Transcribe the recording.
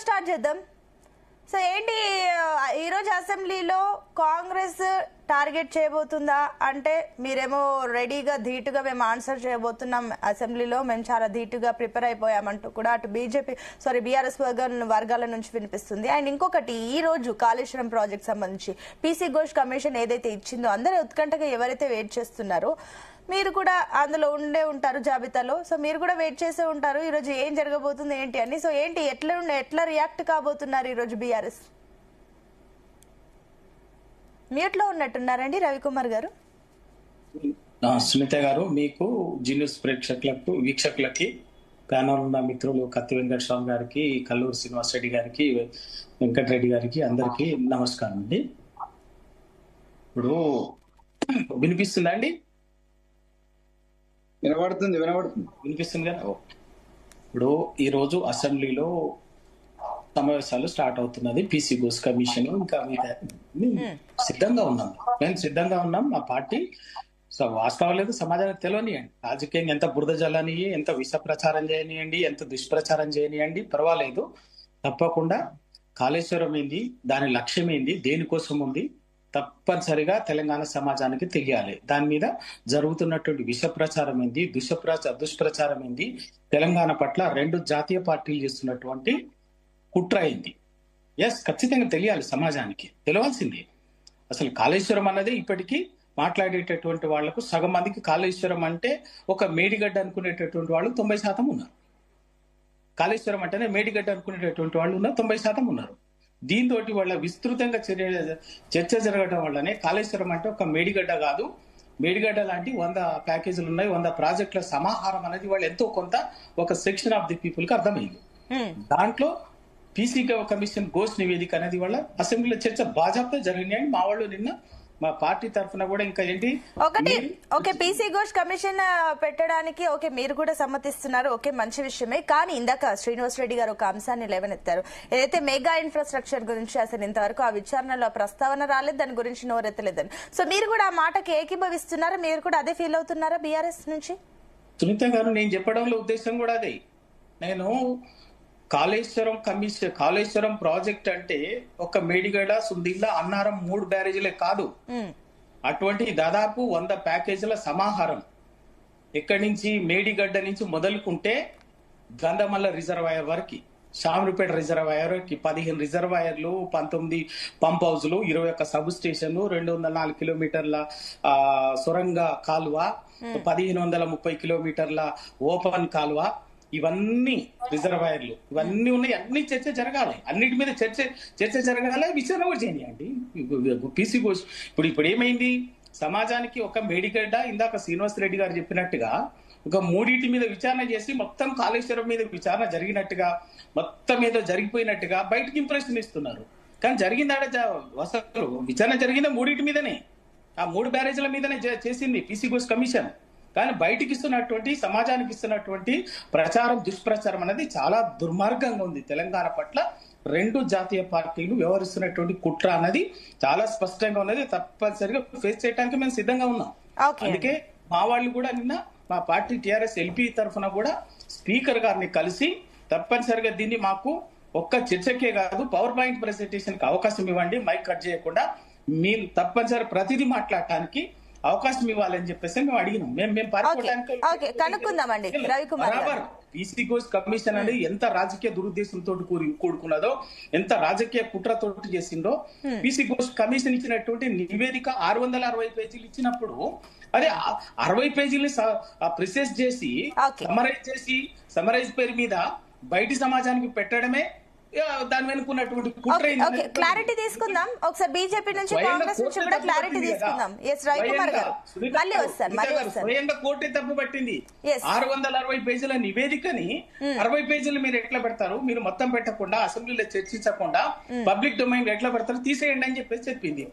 Start చేద్దాం. So ఏంటి ఈరోజు అసెంబ్లీలో కాంగ్రెస్ టార్గెట్ చేయబోతుందా అంటే మీరేమో రెడీగా ధీటుగా మేము ఆన్సర్ చేయబోతున్నాం, అసెంబ్లీలో మేము చాలా ధీటుగా ప్రిపేర్ అయిపోయామంటూ కూడా అటు బీఆర్ఎస్ వర్గాల నుంచి వినిపిస్తుంది. అండ్ ఇంకొకటి, ఈ రోజు కాళేశ్వరం ప్రాజెక్ట్ సంబంధించి పీసీ ఘోష్ కమిషన్ ఏదైతే ఇచ్చిందో అందరూ ఉత్కంఠగా ఎవరైతే వెయిట్ చేస్తున్నారో మీరు కూడా అందులో ఉండే ఉంటారు జాబితాలో. సో మీరు కూడా వెయిట్ చేసే ఉంటారు ఈ రోజు ఏం జరగబోతుంది ఏంటి అని. సో ఏంటి ఎట్లా రియాక్ట్ కాబోతున్నారు ఈ రోజు బీఆర్ఎస్? మ్యూట్ లో ఉన్నట్టున్నారండి రవికుమార్ గారు. సునీత గారు, మీకు జీనియస్ ప్రేక్షకులకు వీక్షకులకి ప్యానల్ ఉన్న మిత్రులు కత్తి వెంకటస్వామి గారికి, కల్లూరు శ్రీనివాస్ రెడ్డి గారికి, వెంకటరెడ్డి గారికి అందరికి నమస్కారం అండి. ఇప్పుడు వినిపిస్తుందా అండి? వినబడుతుంది వినిపిస్తుంది కదా. ఇప్పుడు ఈ రోజు అసెంబ్లీలో సమావేశాలు స్టార్ట్ అవుతున్నది. పీసీ ఘోష్ కమిషన్ ఇంకా సిద్ధంగా ఉన్నాం, మేము సిద్ధంగా ఉన్నాం. మా పార్టీ వాస్తవం లేదు, సమాజానికి తెలియనియండి. రాజకీయంగా ఎంత బురద జల్లని, ఎంత విష ప్రచారం చేయనియండి, ఎంత దుష్ప్రచారం చేయనియండి, పర్వాలేదు. తప్పకుండా కాళేశ్వరం ఏంది, దాని లక్ష్యం ఏంది, దేనికోసం ఉంది, తప్పనిసరిగా తెలంగాణ సమాజానికి తెలియాలి. దాని మీద జరుగుతున్నటువంటి విష ప్రచారం ఏంది, దుష్ప్రచారం ఏంది, తెలంగాణ పట్ల రెండు జాతీయ పార్టీలు చేస్తున్నటువంటి కుట్ర అయింది. ఖచ్చితంగా తెలియాలి, సమాజానికి తెలియాల్సింది. అసలు కాళేశ్వరం అన్నది ఇప్పటికీ మాట్లాడేటటువంటి వాళ్లకు సగం మందికి కాళేశ్వరం అంటే ఒక మేడిగడ్డ అనుకునేటటువంటి వాళ్ళు 90% ఉన్నారు. కాళేశ్వరం అంటేనే మేడిగడ్డ అనుకునేటటువంటి వాళ్ళు ఉన్నారు, 90% ఉన్నారు. దీంతో వాళ్ళ విస్తృతంగా చర్చ జరగడం వల్లనే కాళేశ్వరం అంటే ఒక మేడిగడ్డ కాదు, మేడిగడ్డ లాంటి 100 ప్యాకేజీలు ఉన్నాయి, 100 ప్రాజెక్టుల సమాహారం అనేది వాళ్ళు ఎంతో కొంత ఒక సెక్షన్ ఆఫ్ ది పీపుల్ కి అర్థమైంది. దాంట్లో పీసీ కమిషన్ ఘోష్ నివేదిక అనేది వాళ్ళ అసెంబ్లీలో చర్చ బాజాప్తా జరిగినాయి. మా వాళ్ళు నిన్న మా పార్టీ తరఫున కూడా ఇంకా ఏంటి ఓకే పీసీ ఘోష్ కమిషన్ పెట్టడానికి మీరు కూడా సమ్మతిస్తున్నారు, మంచి విషయమే. కానీ ఇందాక శ్రీనివాస్ రెడ్డి గారు ఒక అంశాన్ని లేవనెత్తారు, ఏదైతే మెగా ఇన్ఫ్రాస్ట్రక్చర్ గురించి అసలు ఇంతవరకు ఆ విచారణలో ప్రస్తావన రాలేదు, దాని గురించి నోరెత్తలేదని. సో మీరు కూడా ఆ మాటకి ఏకీభవిస్తున్నారా? మీరు కూడా అదే ఫీల్ అవుతున్నారా బీఆర్ఎస్ నుంచి? సునీత గారు, నేను చెప్పడంలో ఉద్దేశం కూడా అదే. నేను కాళేశ్వరం ప్రాజెక్ట్ అంటే ఒక మేడిగడ, సుందిల్ల, అన్నారం 3 బ్యారేజీలే కాదు, అటువంటి దాదాపు 100 ప్యాకేజీల సమాహారం. ఎక్కడి నుంచి మేడిగడ్డ నుంచి మొదలుకుంటే గంధమల్ల రిజర్వాయర్ వరకు, షామరుపేట రిజర్వాయర్ కి 15 రిజర్వాయర్లు, 19 పంప్ హౌజ్లు, 21 సబ్ స్టేషన్లు, 204 కిలోమీటర్ల సొరంగ కాలువ, 1530 కిలోమీటర్ల ఓపెన్ కాలువ, ఇవన్నీ రిజర్వాయర్లు, ఇవన్నీ ఉన్నాయి. అన్ని చర్చ జరగాలి, అన్నిటి మీద చర్చ జరగాలి, విచారణ కూడా చేయండి. పీసీ ఘోష్ ఇప్పుడు ఏమైంది, సమాజానికి ఒక మేడిగడ్డ, ఇందాక శ్రీనివాస్ రెడ్డి గారు చెప్పినట్టుగా ఒక 3 మీద విచారణ చేసి మొత్తం కాళేశ్వరం మీద విచారణ జరిగినట్టుగా, మొత్తం ఏదో జరిగిపోయినట్టుగా బయటకి ఇంప్రెషన్ ఇస్తున్నారు. కానీ జరిగిందాడ అసలు విచారణ జరిగిందా 3 మీదనే, ఆ 3 బ్యారేజీల మీదనే చేసింది పీసీ ఘోష్ కమిషన్. కానీ బయటికి ఇస్తున్నటువంటి, సమాజానికి ఇస్తున్నటువంటి ప్రచారం, దుష్ప్రచారం అనేది చాలా దుర్మార్గంగా ఉంది. తెలంగాణ పట్ల రెండు జాతీయ పార్టీలు వ్యవహరిస్తున్నటువంటి కుట్ర అనేది చాలా స్పష్టంగా ఉన్నది. తప్పనిసరిగా ఫేస్ చేయడానికి మేము సిద్ధంగా ఉన్నాం. అందుకే మా వాళ్ళు కూడా నిన్న మా పార్టీ టీఆర్ఎస్ ఎల్పీ తరఫున కూడా స్పీకర్ గారిని కలిసి తప్పనిసరిగా దీన్ని మాకు ఒక్క చర్చకే కాదు, పవర్ పాయింట్ ప్రెజెంటేషన్ కి అవకాశం ఇవ్వండి, మైక్ కట్ చేయకుండా మేము తప్పనిసరి ప్రతిదీ మాట్లాడటానికి అవకాశం ఇవ్వాలని చెప్పేసి మేము అడిగినాం. పీసీ ఘోష్ కమిషన్ అనేది ఎంత రాజకీయ దురుద్దేశంతో కూడుకున్నదో, ఎంత రాజకీయ కుట్రతోటి చేసిందో. పీసీ ఘోష్ కమిషన్ ఇచ్చినటువంటి నివేదిక 660 పేజీలు ఇచ్చినప్పుడు అదే 60 పేజీలు ప్రిసెస్ చేసి సమరైజ్ పేరు మీద బయటి సమాజానికి పెట్టడమే దాని వెనుకున్నటువంటి క్లారిటీ తీసుకుందాం. ఒకసారి బీజేపీ నుంచి, కాంగ్రెస్ నుంచి కూడా క్లారిటీ తీసుకుందాం. రవికుమార్ గారు మళ్ళీ వస్తారు. స్వయంగా కోర్టే తప్పు పట్టింది. 660 పేజీల నివేదికని 60 పేజీలు మీరు ఎట్లా పెడతారు, మీరు మొత్తం పెట్టకుండా, అసెంబ్లీలో చర్చించకుండా పబ్లిక్ డొమైన్ ఎట్లా పెడతారు, తీసేయండి అని చెప్పేసి చెప్పింది.